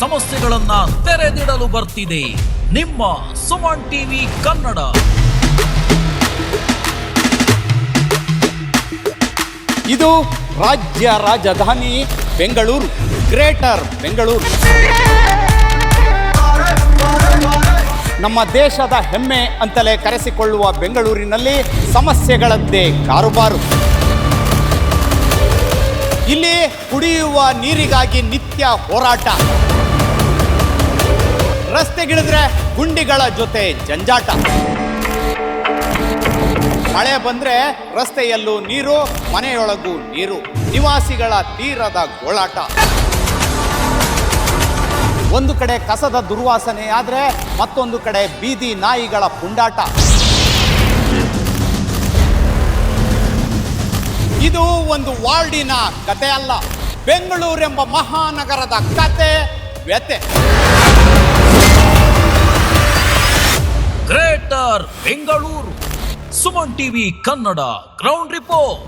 ಸಮಸ್ಯೆಗಳನ್ನ ತೆರೆದಿಡಲು ಬರ್ತಿದೆ ನಿಮ್ಮ ಸುಮನ್ ಟಿವಿ ಕನ್ನಡ. ಇದು ರಾಜ್ಯ ರಾಜಧಾನಿ ಬೆಂಗಳೂರು, ಗ್ರೇಟರ್ ಬೆಂಗಳೂರು. ನಮ್ಮ ದೇಶದ ಹೆಮ್ಮೆ ಅಂತಲೇ ಕರೆಸಿಕೊಳ್ಳುವ ಬೆಂಗಳೂರಿನಲ್ಲಿ ಸಮಸ್ಯೆಗಳದ್ದೇ ಕಾರುಬಾರು. ಇಲ್ಲಿ ಕುಡಿಯುವ ನೀರಿಗಾಗಿ ನಿತ್ಯ ಹೋರಾಟ, ರಸ್ತೆಗಿಳಿದ್ರೆ ಗುಂಡಿಗಳ ಜೊತೆ ಜಂಜಾಟ. ಮಳೆ ಬಂದ್ರೆ ರಸ್ತೆಯಲ್ಲೂ ನೀರು, ಮನೆಯೊಳಗೂ ನೀರು, ನಿವಾಸಿಗಳ ತೀರದ ಗೋಳಾಟ. ಒಂದು ಕಡೆ ಕಸದ ದುರ್ವಾಸನೆ ಆದ್ರೆ ಮತ್ತೊಂದು ಕಡೆ ಬೀದಿ ನಾಯಿಗಳ ಪುಂಡಾಟ. ಇದು ಒಂದು ವಾರ್ಡಿನ ಕತೆ ಅಲ್ಲ, ಬೆಂಗಳೂರೆಂಬ ಮಹಾನಗರದ ಕತೆ ವ್ಯತೆ. Greater Bengaluru. Suman TV Kannada ground report.